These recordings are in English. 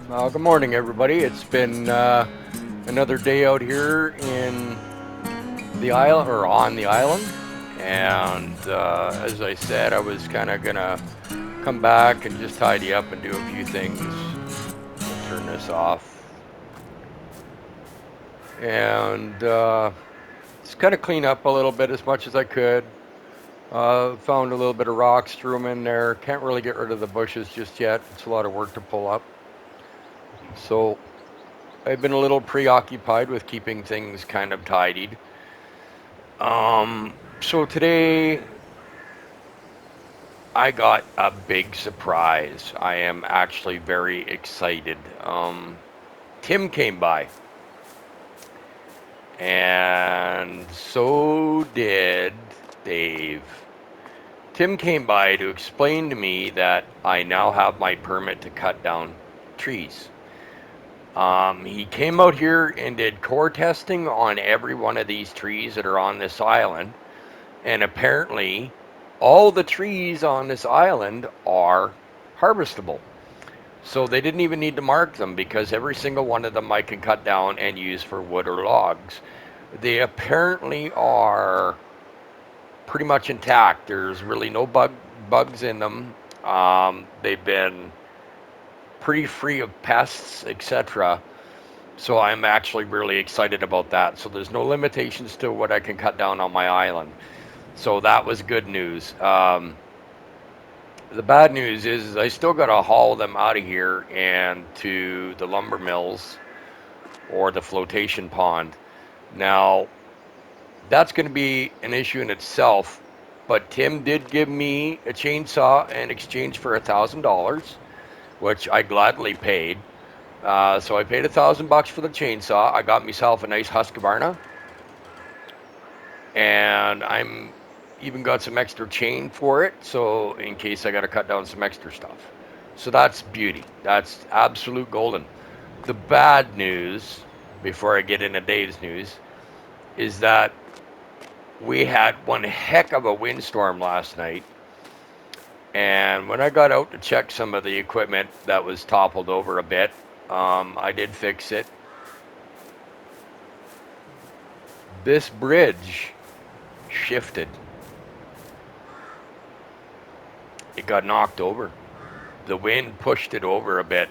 Good morning, everybody. It's been another day out here in the island, or on the island. And as I said, I was kind of gonna come back and just tidy up and do a few things. We'll turn this off and just kind of clean up a little bit as much as I could. Found a little bit of rock, threw them in there. Can't really get rid of the bushes just yet. It's a lot of work to pull up. So I've been a little preoccupied with keeping things kind of tidied. So today I got a big surprise. I am actually very excited. Tim came by, and so did Dave. Tim came by to explain to me that I now have my permit to cut down trees. He came out here and did core testing on every one of these trees that are on this island. And apparently, all the trees on this island are harvestable. So they didn't even need to mark them because every single one of them I can cut down and use for wood or logs. They apparently are pretty much intact. There's really no bugs in them. They've been pretty free of pests, etc. So I'm actually really excited about that. So there's no limitations to what I can cut down on my island. So that was good news. The bad news is I still got to haul them out of here and to the lumber mills or the flotation pond. Now, that's going to be an issue in itself, but Tim did give me a chainsaw in exchange for $1,000, which I gladly paid. So I paid $1,000 for the chainsaw. I got myself a nice Husqvarna, and I'm even got some extra chain for it, so in case I got to cut down some extra stuff. So that's beauty. That's absolute golden. The bad news, before I get into Dave's news, is that we had one heck of a windstorm last night. And when I got out to check some of the equipment that was toppled over a bit, I did fix it. This bridge shifted. It got knocked over. The wind pushed it over a bit.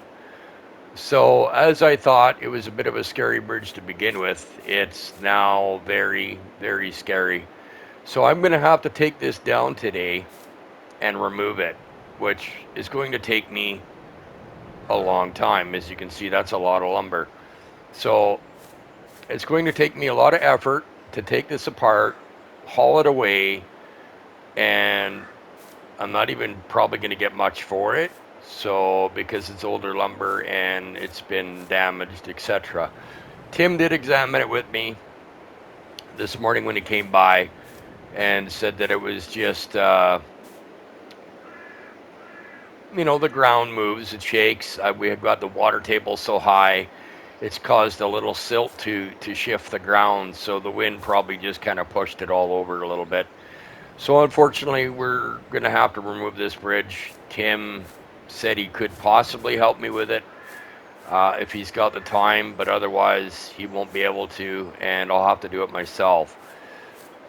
So, as I thought, it was a bit of a scary bridge to begin with. It's now very, very scary. So, I'm going to have to take this down today and remove it, which is going to take me a long time. As you can see, that's a lot of lumber. So, it's going to take me a lot of effort to take this apart, haul it away, and I'm not even probably going to get much for it. So, because it's older lumber and it's been damaged, etc. Tim did examine it with me this morning when he came by and said that it was just, the ground moves, it shakes. We have got the water table so high, it's caused a little silt to shift the ground. So the wind probably just kind of pushed it all over a little bit. So unfortunately, we're going to have to remove this bridge. Tim said he could possibly help me with it if he's got the time, but otherwise he won't be able to, and I'll have to do it myself.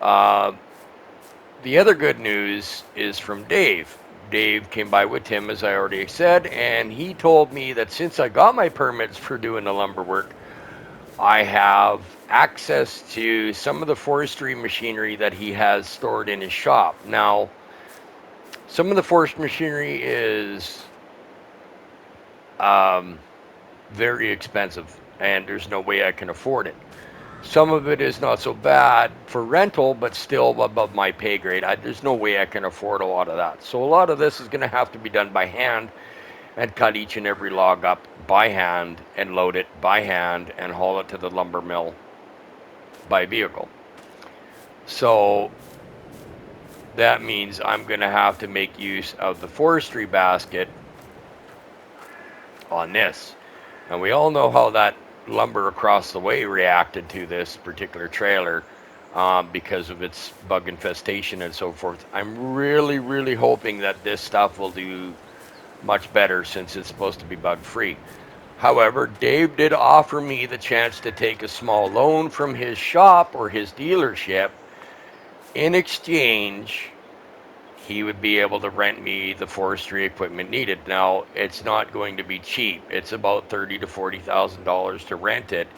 Uh, the other good news is from Dave. Dave came by with Tim, as I already said, and he told me that since I got my permits for doing the lumber work, I have access to some of the forestry machinery that he has stored in his shop. Now, some of the forest machinery is very expensive, and there's no way I can afford it. Some of it is not so bad for rental, but still above my pay grade. There's no way I can afford a lot of that. So a lot of this is going to have to be done by hand and cut each and every log up by hand and load it by hand and haul it to the lumber mill by vehicle. So that means I'm going to have to make use of the forestry basket on this. And we all know how that lumber across the way reacted to this particular trailer because of its bug infestation and so forth. I'm really, really hoping that this stuff will do much better since it's supposed to be bug free. However, Dave did offer me the chance to take a small loan from his shop or his dealership. In exchange, he would be able to rent me the forestry equipment needed. Now, it's not going to be cheap. It's about $30,000 to $40,000 to rent it.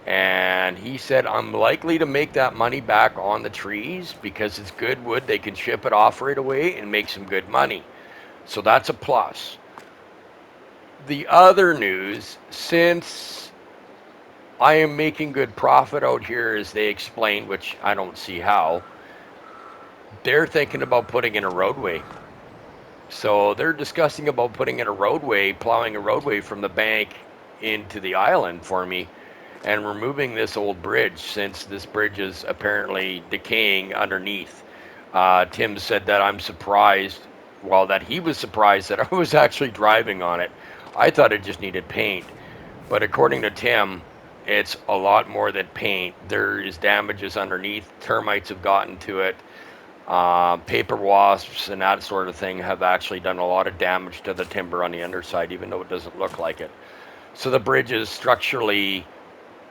And he said, I'm likely to make that money back on the trees because it's good wood. They can ship it off right away and make some good money. So that's a plus. The other news, since I am making good profit out here, as they explained, which I don't see how, they're thinking about putting in a roadway. So they're discussing about putting in a roadway, plowing a roadway from the bank into the island for me, and removing this old bridge, since this bridge is apparently decaying underneath. Tim said that I'm surprised, well, that he was surprised that I was actually driving on it. I thought it just needed paint. But according to Tim, it's a lot more than paint. There is damages underneath. Termites have gotten to it. Paper wasps and that sort of thing have actually done a lot of damage to the timber on the underside, even though it doesn't look like it. So the bridge is structurally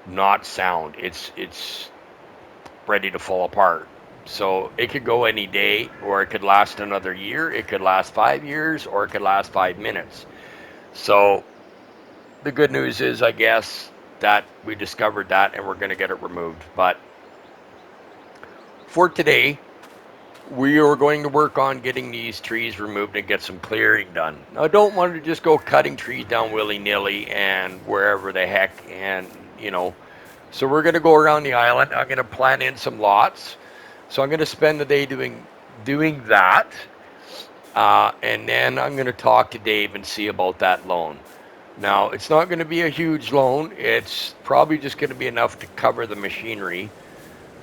not sound. It's ready to fall apart. So it could go any day, or it could last another year. It could last 5 years, or it could last 5 minutes. So the good news is, I guess, that we discovered that and we're going to get it removed. But for today, we are going to work on getting these trees removed and get some clearing done. Now, I don't want to just go cutting trees down willy-nilly and wherever the heck, and so we're going to go around the island. I'm going to plan in some lots. So I'm going to spend the day doing that, and then I'm going to talk to Dave and see about that loan. Now, it's not going to be a huge loan. It's probably just going to be enough to cover the machinery.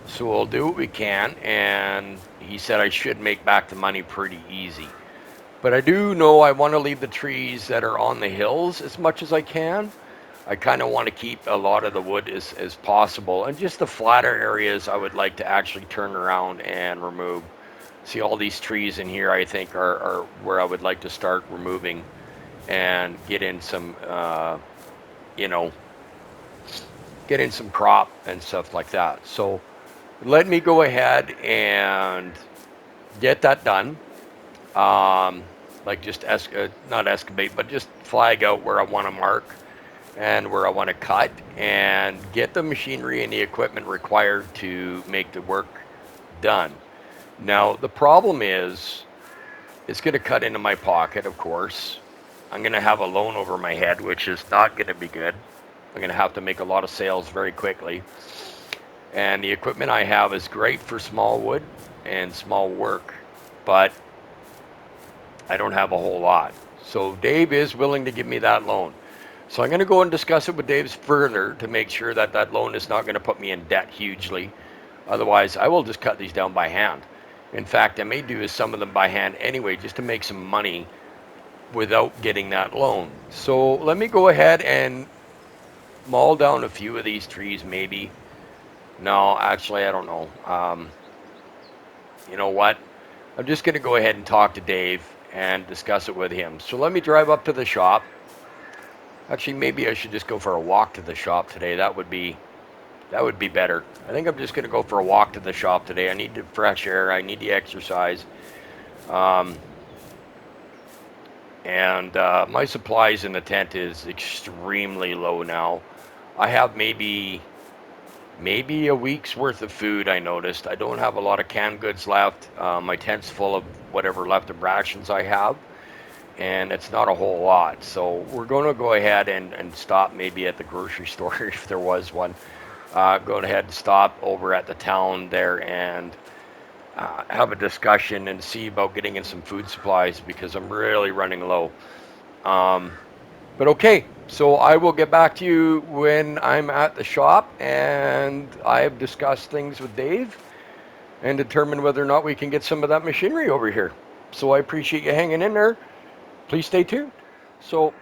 So we'll do what we can, and he said I should make back the money pretty easy. But I do know I want to leave the trees that are on the hills as much as I can. I kind of want to keep a lot of the wood as possible, and just the flatter areas I would like to actually turn around and remove. See, all these trees in here I think are where I would like to start removing and get in some, get in some crop and stuff like that. So let me go ahead and get that done. Like just not excavate, but just flag out where I want to mark and where I want to cut, and get the machinery and the equipment required to make the work done. Now, the problem is, it's going to cut into my pocket, of course. I'm going to have a loan over my head, which is not going to be good. I'm going to have to make a lot of sales very quickly. And the equipment I have is great for small wood and small work, but I don't have a whole lot. So Dave is willing to give me that loan. So I'm going to go and discuss it with Dave further to make sure that that loan is not going to put me in debt hugely. Otherwise, I will just cut these down by hand. In fact, I may do some of them by hand anyway, just to make some money without getting that loan. So let me go ahead and maul down a few of these trees, maybe. No, actually, I don't know. You know what? I'm just going to go ahead and talk to Dave and discuss it with him. So let me drive up to the shop. Actually, maybe I should just go for a walk to the shop today. That would be better. I think I'm just going to go for a walk to the shop today. I need the fresh air. I need the exercise. And my supplies in the tent is extremely low now. I have maybe a week's worth of food, I noticed. I don't have a lot of canned goods left. My tent's full of whatever left of rations I have, and it's not a whole lot. So we're going to go ahead and stop maybe at the grocery store if there was one. Go ahead and stop over at the town there and have a discussion and see about getting in some food supplies, because I'm really running low. But okay, so I will get back to you when I'm at the shop and I've discussed things with Dave and determined whether or not we can get some of that machinery over here. So I appreciate you hanging in there. Please stay tuned. So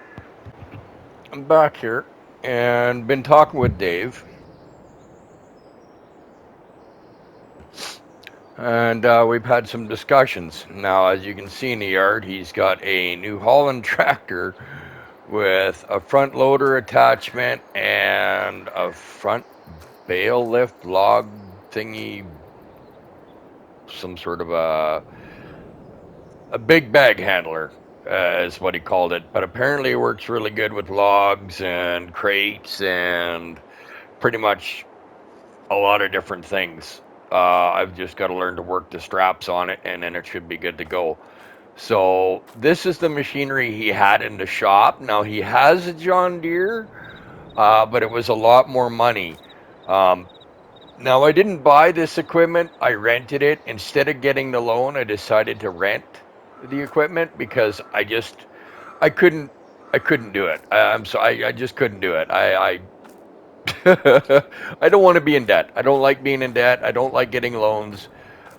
I'm back here and been talking with Dave. And we've had some discussions. Now, as you can see in the yard, he's got a New Holland tractor with a front loader attachment and a front bale lift log thingy, some sort of a big bag handler, is what he called it. But apparently, it works really good with logs and crates and pretty much a lot of different things. I've just got to learn to work the straps on it, and then it should be good to go. So this is the machinery he had in the shop. Now he has a John Deere, but it was a lot more money. Um, Now I didn't buy this equipment. I rented it. Instead of getting the loan, I decided to rent the equipment because I couldn't do it. I just couldn't do it. I don't want to be in debt. I don't like being in debt. I don't like getting loans.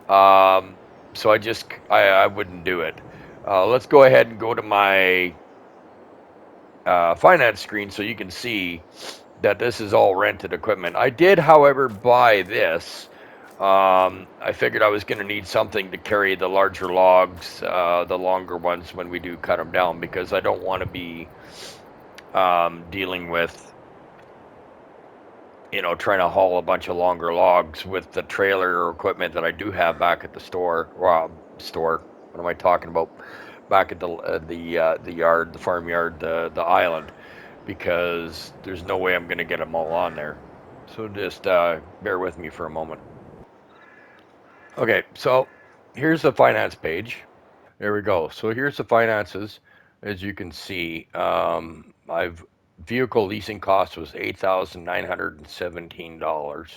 Um, so I wouldn't do it. Let's go ahead and go to my finance screen so you can see that this is all rented equipment. I did, however, buy this. I figured I was going to need something to carry the larger logs, the longer ones when we do cut them down, because I don't want to be dealing with, trying to haul a bunch of longer logs with the trailer or equipment that I do have back at the store. Well, store. What am I talking about? Back at the yard, the farm yard, the island, because there's no way I'm going to get them all on there. So just bear with me for a moment. Okay, so here's the finance page. There we go. So here's the finances. As you can see, I've vehicle leasing cost was $8,917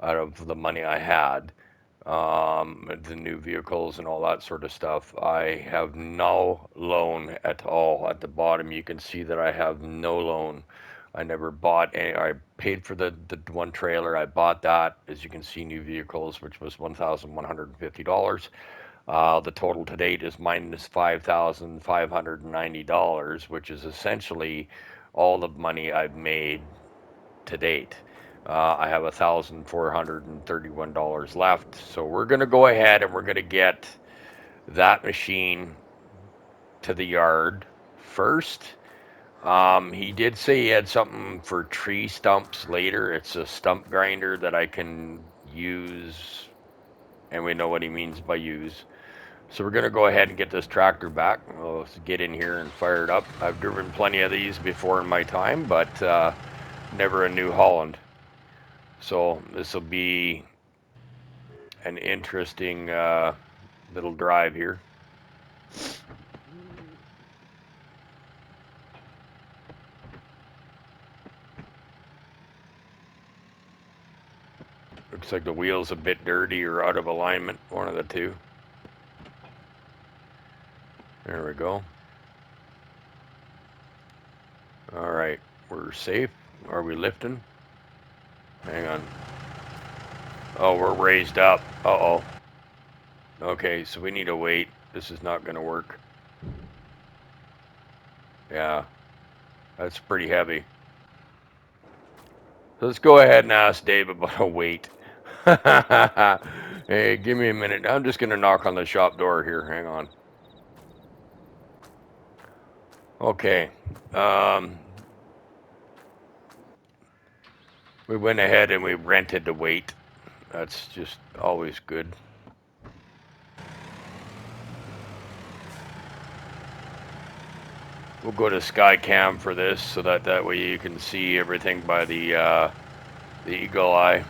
out of the money I had. The new vehicles and all that sort of stuff. I have no loan at all. At the bottom, you can see that I have no loan. I never bought any. I paid for the one trailer. I bought that, as you can see, new vehicles, which was $1,150. The total to date is minus $5,590, which is essentially all the money I've made to date. I have $1,431 left. So we're going to go ahead and we're going to get that machine to the yard first. He did say he had something for tree stumps later. It's a stump grinder that I can use, and we know what he means by use. So we're going to go ahead and get this tractor back. We'll get in here and fire it up. I've driven plenty of these before in my time, but never a New Holland. So this will be an interesting little drive here. Looks like the wheel's a bit dirty or out of alignment, one of the two. There we go. All right, we're safe. Are we lifting? Hang on. Oh, we're raised up. Uh-oh. Okay, so we need to wait. This is not going to work. Yeah, that's pretty heavy. So let's go ahead and ask Dave about a weight. Hey, give me a minute. I'm just going to knock on the shop door here. Hang on. Okay. We went ahead and we rented the weight. That's just always good. We'll go to Skycam for this so that way you can see everything by the eagle eye.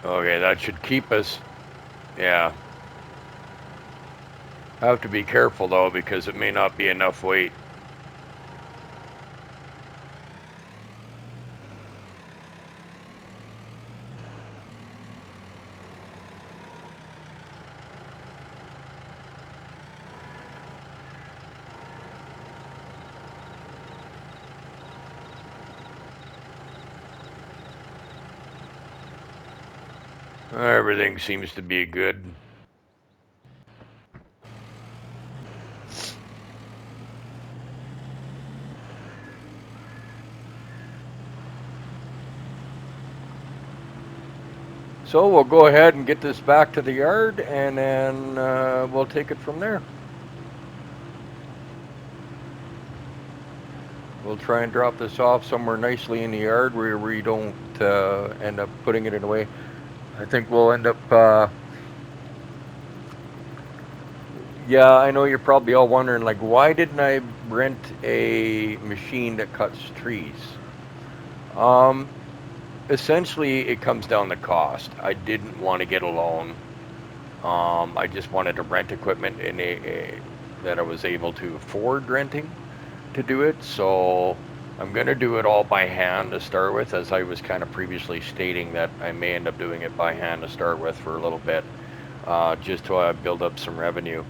Okay, that should keep us. Yeah. I have to be careful though because it may not be enough weight. Everything seems to be good. So we'll go ahead and get this back to the yard, and then we'll take it from there. We'll try and drop this off somewhere nicely in the yard where we don't end up putting it in a way. I think we'll end up. Yeah, I know you're probably all wondering, like, why didn't I rent a machine that cuts trees? Um, Essentially, it comes down to cost. I didn't want to get a loan. I just wanted to rent equipment that I was able to afford renting to do it. So I'm going to do it all by hand to start with, as I was kind of previously stating that I may end up doing it by hand to start with for a little bit, just to build up some revenue,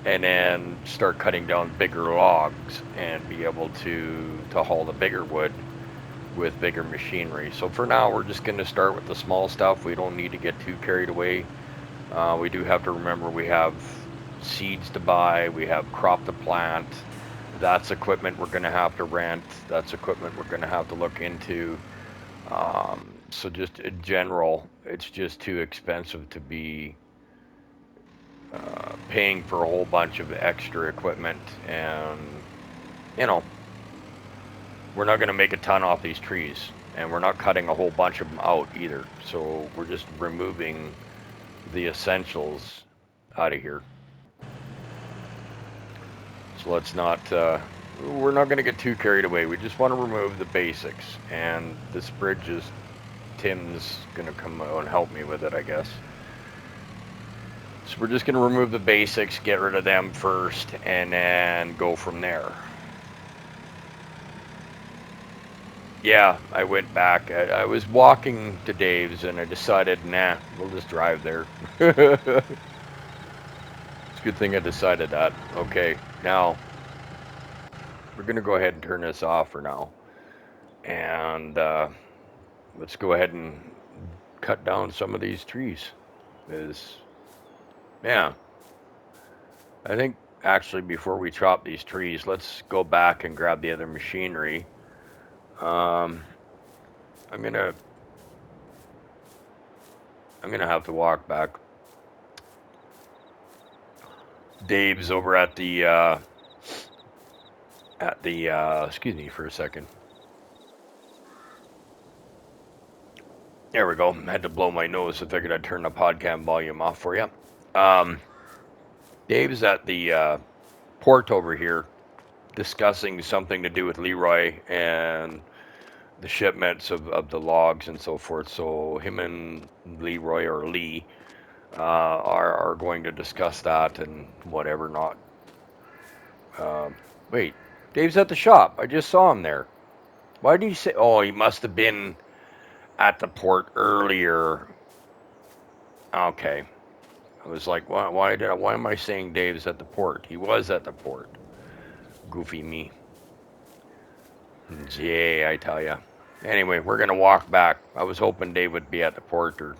and then start cutting down bigger logs and be able to haul the bigger wood with bigger machinery. So for now, we're just going to start with the small stuff. We don't need to get too carried away. We do have to remember we have seeds to buy, we have crop to plant. That's equipment we're going to have to rent. That's equipment we're going to have to look into. So just in general, it's just too expensive to be paying for a whole bunch of extra equipment, and you know, we're not going to make a ton off these trees, and we're not cutting a whole bunch of them out either. So we're just removing the essentials out of here. So let's not, we're not going to get too carried away. We just want to remove the basics. And this bridge is, Tim's going to come out and help me with it, I guess. So we're just going to remove the basics, get rid of them first, and then go from there. Yeah, I went back. I was walking to Dave's, and I decided, nah, we'll just drive there. It's a good thing I decided that. Okay, now we're going to go ahead and turn this off for now. And let's go ahead and cut down some of these trees. Is Yeah, I think actually before we chop these trees, let's go back and grab the other machinery. Um, I'm gonna I'm gonna have to walk back. Dave's over at the excuse me for a second. There we go. I had to blow my nose, so I figured I'd turn the podcast volume off for you. Um, Dave's at the port over here discussing something to do with Leroy and the shipments of the logs and so forth. So him and Leroy or Lee are going to discuss that and whatever not. Wait, Dave's at the shop. I just saw him there. Why did you say? Oh, he must have been at the port earlier. Okay. I was like, why am I saying Dave's at the port? He was at the port. Goofy me. Yeah, I tell ya. Anyway, we're gonna walk back. I was hoping Dave would be at the port. Or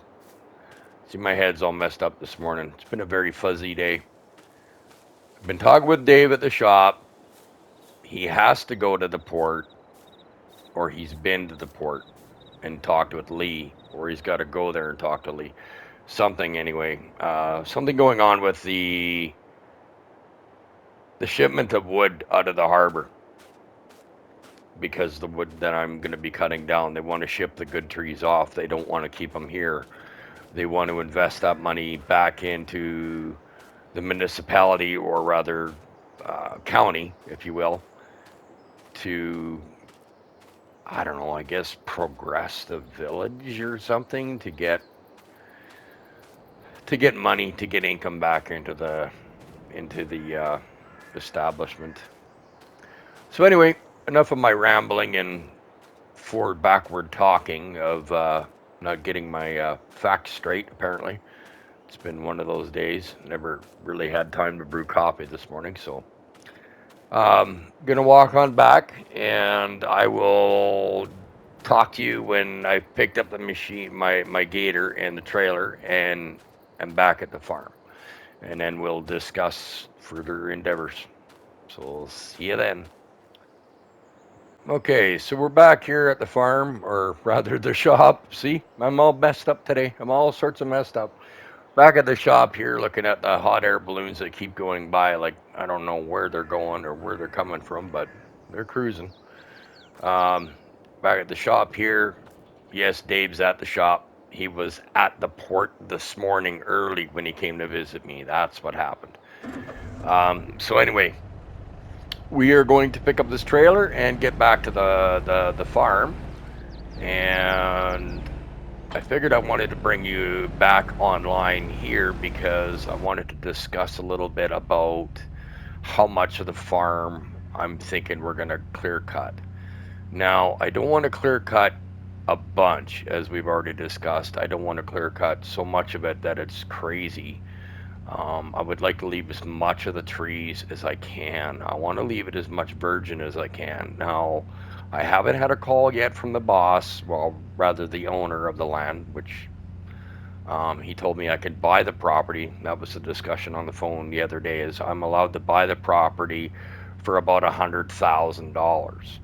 see, my head's all messed up this morning. It's been a very fuzzy day. I've been talking with Dave at the shop. He has to go to the port, or he's been to the port and talked with Lee, or he's got to go there and talk to Lee. Something anyway. Something going on with the shipment of wood out of the harbor, because the wood that I'm going to be cutting down, they want to ship the good trees off. They don't want to keep them here. They want to invest that money back into the municipality, or rather county, if you will, to, I don't know, I guess progress the village or something, to get money, to get income back into the establishment. So anyway, enough of my rambling and forward backward talking of not getting my facts straight. Apparently, it's been one of those days. Never really had time to brew coffee this morning, so gonna walk on back, and I will talk to you when I picked up the machine, my gator and the trailer, and I'm back at the farm, and then we'll discuss further endeavors. So see you then. Okay, so we're back here at the farm, or rather the shop. See, I'm all messed up today. I'm all sorts of messed up. Back at the shop here, looking at the hot air balloons that keep going by. Like, I don't know where they're going or where they're coming from, but they're cruising. Um, Back at the shop here. Yes, Dave's at the shop. He was at the port this morning early when he came to visit me. That's what happened. So anyway, we are going to pick up this trailer and get back to the farm. And I figured I wanted to bring you back online here because I wanted to discuss a little bit about how much of the farm I'm thinking we're going to clear cut. Now, I don't want to clear cut a bunch, as we've already discussed. I don't want to clear cut so much of it that it's crazy. I would like to leave as much of the trees as I can. I want to leave it as much virgin as I can. Now, I haven't had a call yet from the boss, well, rather the owner of the land, which he told me I could buy the property. That was the discussion on the phone the other day. Is I'm allowed to buy the property for about $100,000.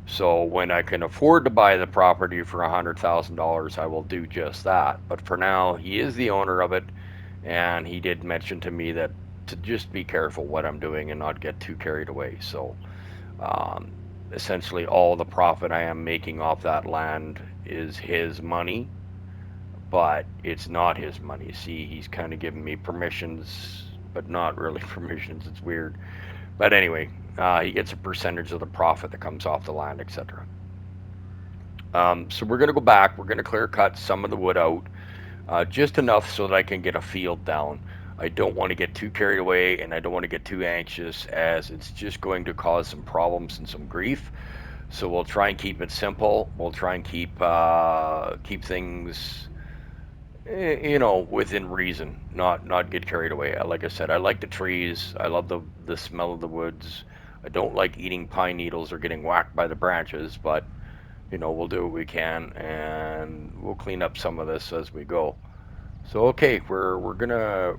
So when I can afford to buy the property for $100,000, I will do just that. But for now, he is the owner of it, and he did mention to me that to just be careful what I'm doing and not get too carried away. So um, essentially, all the profit I am making off that land is his money, but it's not his money. See, he's kind of giving me permissions, but not really permissions. It's weird. But anyway, he gets a percentage of the profit that comes off the land, etc. So we're going to go back. We're going to clear cut some of the wood out, just enough so that I can get a field down. I don't want to get too carried away, and I don't want to get too anxious, as it's just going to cause some problems and some grief. So we'll try and keep it simple. We'll try and keep things, within reason, not get carried away. Like I said, I like the trees. I love the smell of the woods. I don't like eating pine needles or getting whacked by the branches, but we'll do what we can, and we'll clean up some of this as we go. So okay, we're gonna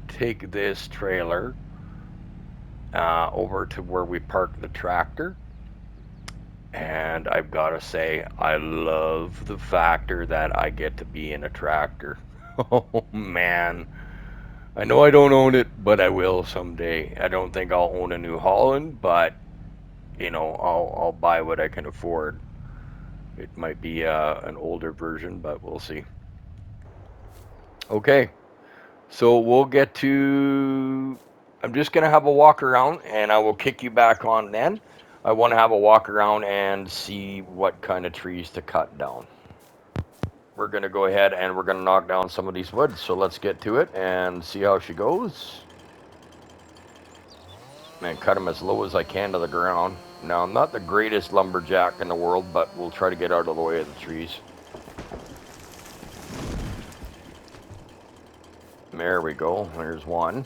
take this trailer over to where we park the tractor, and I've got to say I love the factor that I get to be in a tractor. Oh man, I know I don't own it, but I will someday. I don't think I'll own a New Holland, but I'll buy what I can afford. It might be an older version, but we'll see. Okay, so we'll get to. I'm just going to have a walk around and I will kick you back on then. I want to have a walk around and see what kind of trees to cut down. We're going to go ahead and we're going to knock down some of these woods. So let's get to it and see how she goes. And cut them as low as I can to the ground. Now, I'm not the greatest lumberjack in the world, but we'll try to get out of the way of the trees. There we go. There's one.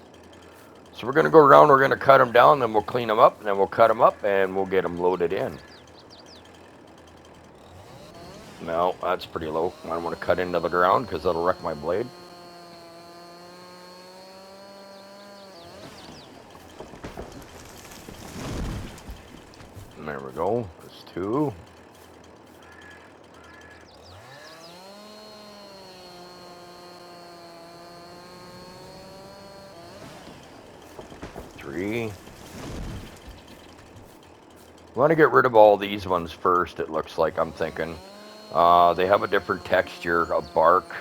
So we're going to go around, we're going to cut them down, then we'll clean them up, and then we'll cut them up, and we'll get them loaded in. No, that's pretty low. I don't want to cut into the ground because that'll wreck my blade. And there we go. There's two. Three. I want to get rid of all these ones first, it looks like, I'm thinking. They have a different texture of bark.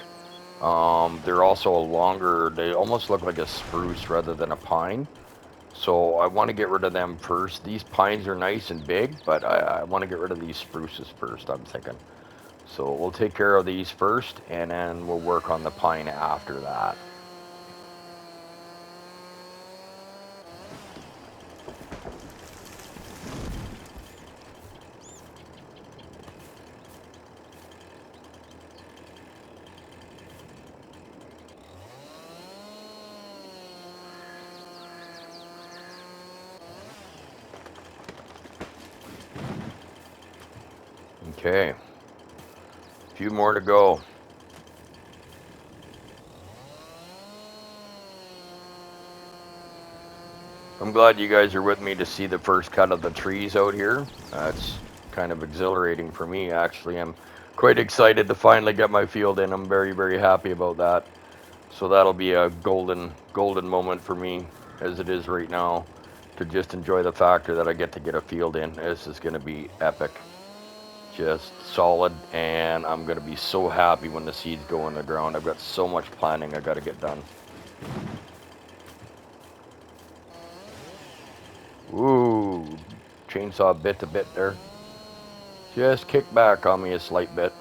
They're also longer. They almost look like a spruce rather than a pine. So I want to get rid of them first. These pines are nice and big, but I want to get rid of these spruces first, I'm thinking. So we'll take care of these first, and then we'll work on the pine after that. Okay. A few more to go. I'm glad you guys are with me to see the first cut of the trees out here. It's kind of exhilarating for me, actually. I'm quite excited to finally get my field in. I'm very, very happy about that. So that'll be a golden moment for me, as it is right now, to just enjoy the factor that I get a field in. This is going to be epic. Just solid, and I'm going to be so happy when the seeds go in the ground. I've got so much planning I got to get done. Ooh, chainsaw bit to bit there. Just kick back on me a slight bit.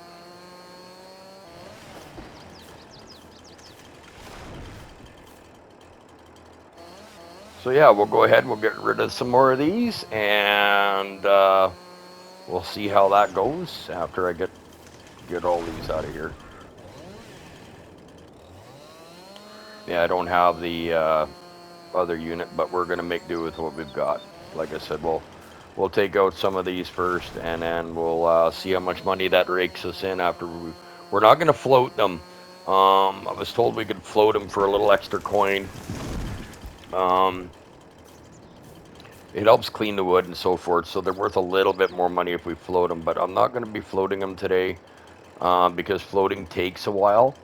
So yeah, we'll go ahead. We'll get rid of some more of these, and we'll see how that goes after I get all these out of here. Yeah, I don't have the other unit, but we're gonna make do with what we've got. Like I said, we'll take out some of these first, and then we'll see how much money that rakes us in after we're not gonna float them. I was told we could float them for a little extra coin. Um, it helps clean the wood and so forth, so they're worth a little bit more money if we float them. But I'm not going to be floating them today because floating takes a while.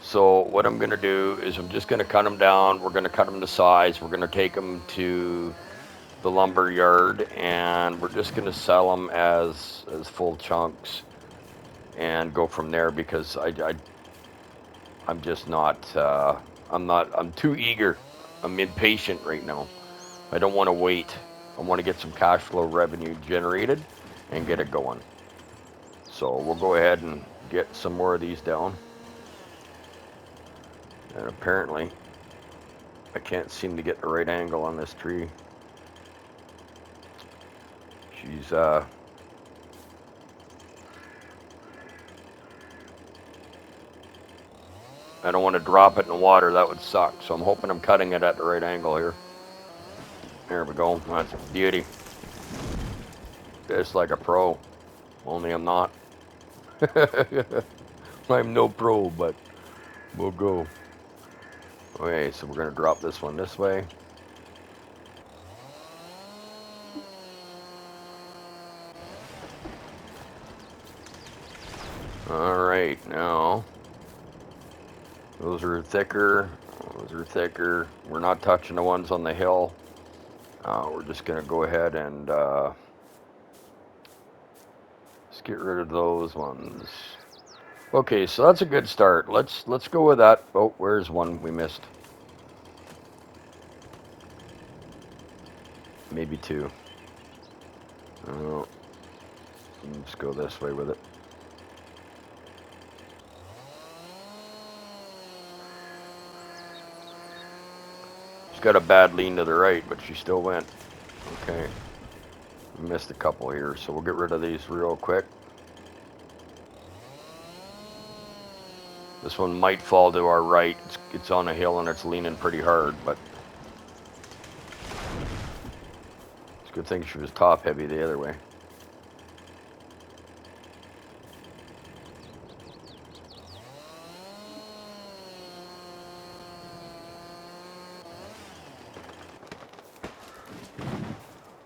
So what I'm going to do is I'm just going to cut them down. We're going to cut them to size. We're going to take them to the lumber yard, and we're just going to sell them as full chunks and go from there, because I'm just not I'm too eager. I'm impatient right now. I don't want to wait. I want to get some cash flow revenue generated and get it going. So we'll go ahead and get some more of these down. And apparently I can't seem to get the right angle on this tree. She's I don't want to drop it in the water. That would suck. So I'm hoping I'm cutting it at the right angle here. There we go. That's a beauty. Just like a pro. Only I'm not. I'm no pro, but we'll go. Okay, so we're going to drop this one this way. Alright, now those are thicker. Those are thicker. We're not touching the ones on the hill. We're just going to go ahead and let's get rid of those ones. Okay, so that's a good start. Let's go with that. Oh, where's one we missed? Maybe two. Oh, let's go this way with it. She's got a bad lean to the right, but she still went. Okay. We missed a couple here, so we'll get rid of these real quick. This one might fall to our right. It's on a hill and it's leaning pretty hard, but it's a good thing she was top heavy the other way.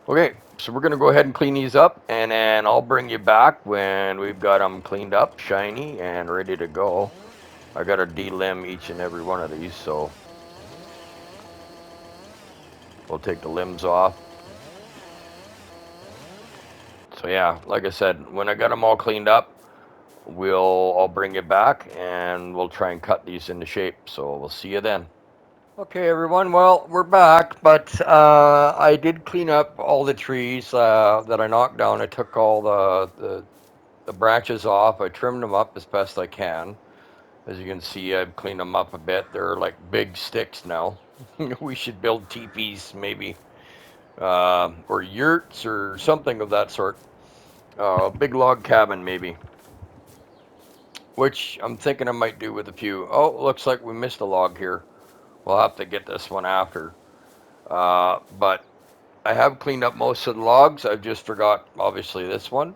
Okay, so we're going to go ahead and clean these up, and then I'll bring you back when we've got them cleaned up, shiny, and ready to go. I got to delimb each and every one of these, so we'll take the limbs off. So yeah, like I said, when I got them all cleaned up, I'll bring you back, and we'll try and cut these into shape. So we'll see you then. Okay, everyone. Well, we're back, but I did clean up all the trees that I knocked down. I took all the branches off. I trimmed them up as best I can. As you can see, I've cleaned them up a bit. They're like big sticks now. We should build teepees, maybe, or yurts or something of that sort. Big log cabin, maybe. Which I'm thinking I might do with a few. Oh, looks like we missed a log here. We'll have to get this one after. But I have cleaned up most of the logs. I've just forgot, obviously, this one.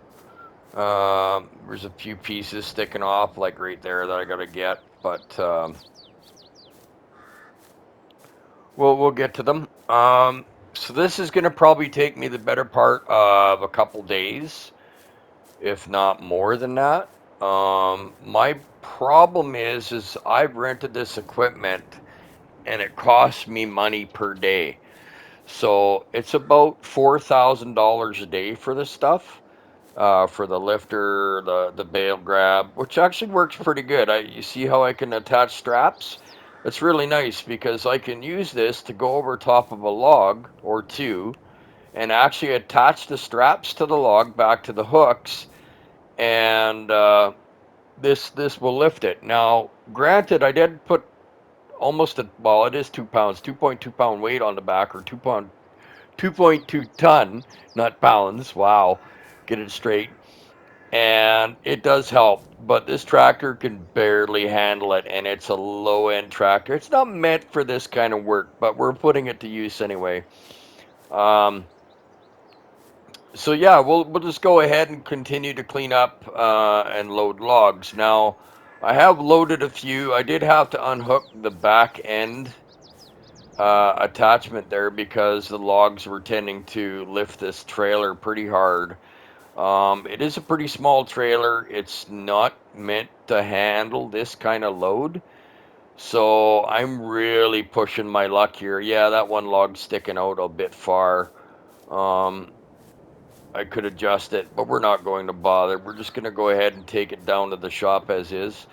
There's a few pieces sticking off, like right there, that I gotta get. But we'll get to them. So this is going to probably take me the better part of a couple days, if not more than that. My problem is I've rented this equipment and it costs me money per day. So it's about $4,000 a day for this stuff, for the lifter, the bale grab, which actually works pretty good. You see how I can attach straps? It's really nice because I can use this to go over top of a log or two and actually attach the straps to the log back to the hooks, and this will lift it. Now, granted, I did put almost a, well, it is 2 pounds, 2.2 pound weight on the back, or 2 pound, 2.2 ton, not pounds. Wow, get it straight. And it does help, but this tractor can barely handle it, and it's a low end tractor. It's not meant for this kind of work, but we're putting it to use anyway. Um, so yeah, we'll just go ahead and continue to clean up and load logs. Now, I have loaded a few. I did have to unhook the back end attachment there because the logs were tending to lift this trailer pretty hard. It is a pretty small trailer. It's not meant to handle this kind of load. So I'm really pushing my luck here. Yeah, that one log's sticking out a bit far. Um, I could adjust it, but we're not going to bother. We're just going to go ahead and take it down to the shop as is.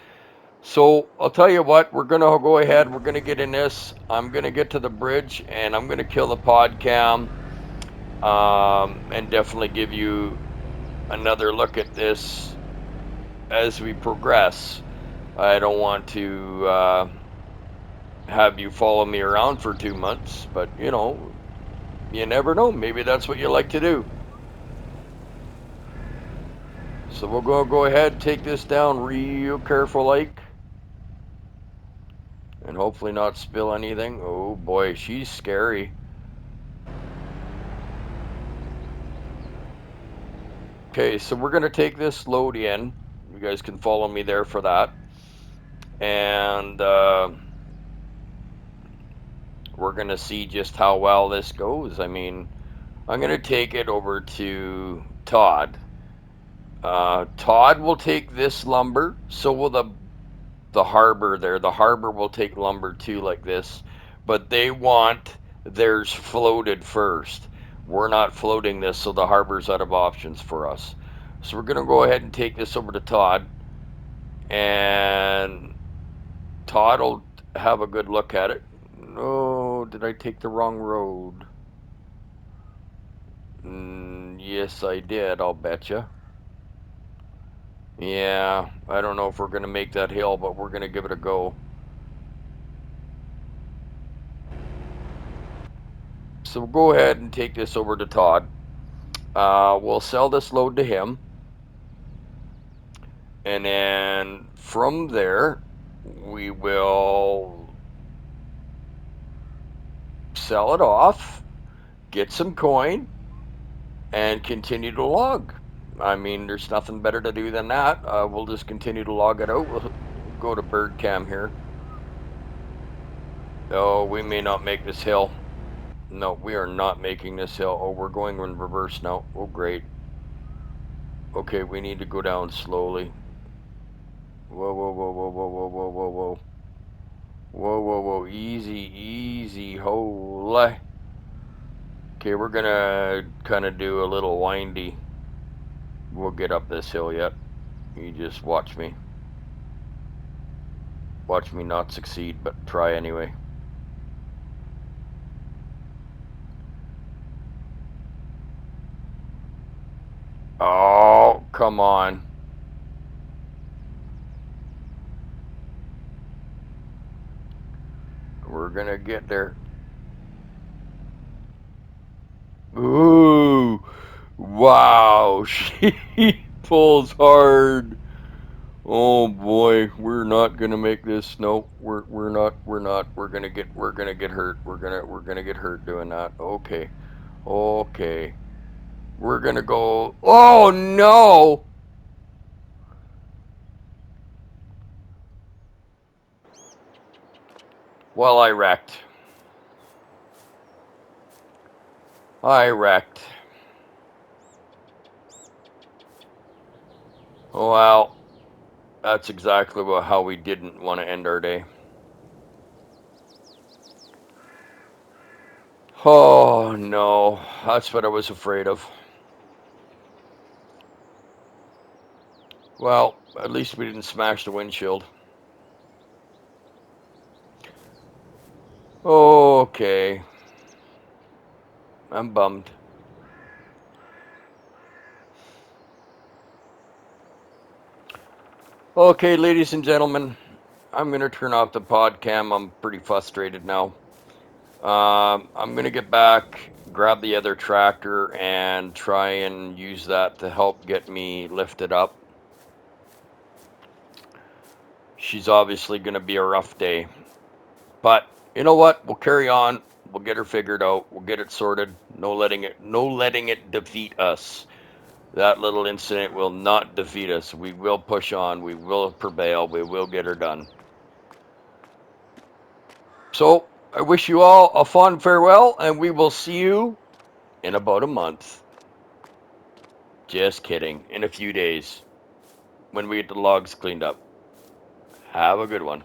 So I'll tell you what, we're going to go ahead. We're going to get in this. I'm going to get to the bridge and I'm going to kill the pod cam, and definitely give you another look at this as we progress. I don't want to have you follow me around for 2 months, but you never know. Maybe that's what you like to do. So we're going to go ahead and take this down real careful like, and hopefully not spill anything. Oh boy, she's scary. Okay, so we're going to take this load in. You guys can follow me there for that. And we're going to see just how well this goes. I mean, I'm going to take it over to Todd. Todd will take this lumber. So will the harbor there. The harbor will take lumber too, like this, but they want theirs floated first. We're not floating this, so the harbor's out of options for us. So we're gonna go ahead and take this over to Todd, and Todd will have a good look at it. No, did I take the wrong road? Yes, I did. I'll betcha. Yeah, I don't know if we're gonna make that hill, but we're gonna give it a go. So we'll go ahead and take this over to Todd. We'll sell this load to him, and then from there, we will sell it off, get some coin, and continue to log. I mean, there's nothing better to do than that. We'll just continue to log it out. We'll go to bird cam here. Oh, we may not make this hill. No, we are not making this hill. Oh, we're going in reverse now. Oh, great. Okay, we need to go down slowly. Whoa, whoa, whoa, whoa, whoa, whoa, whoa, whoa, whoa. Whoa, whoa, whoa. Easy, easy. Holy. Okay, we're gonna kind of do a little windy. We'll get up this hill yet. You just watch me. Watch me not succeed, but try anyway. Oh, come on. We're gonna get there. Ooh. Wow. She pulls hard. Oh boy, we're not gonna make this. Nope, we're not. We're not. We're gonna get hurt. We're gonna get hurt doing that. Okay. Okay. We're gonna go. Oh no! Well, I wrecked. I wrecked. Well, that's exactly how we didn't want to end our day. Oh, no. That's what I was afraid of. Well, at least we didn't smash the windshield. Okay. I'm bummed. Okay, ladies and gentlemen, I'm going to turn off the podcast. I'm pretty frustrated now. I'm going to get back, grab the other tractor, and try and use that to help get me lifted up. She's obviously going to be a rough day. But you know what? We'll carry on. We'll get her figured out. We'll get it sorted. No letting it defeat us. That little incident will not defeat us. We will push on. We will prevail. We will get her done. So I wish you all a fond farewell, and we will see you in about a month. Just kidding. In a few days when we get the logs cleaned up. Have a good one.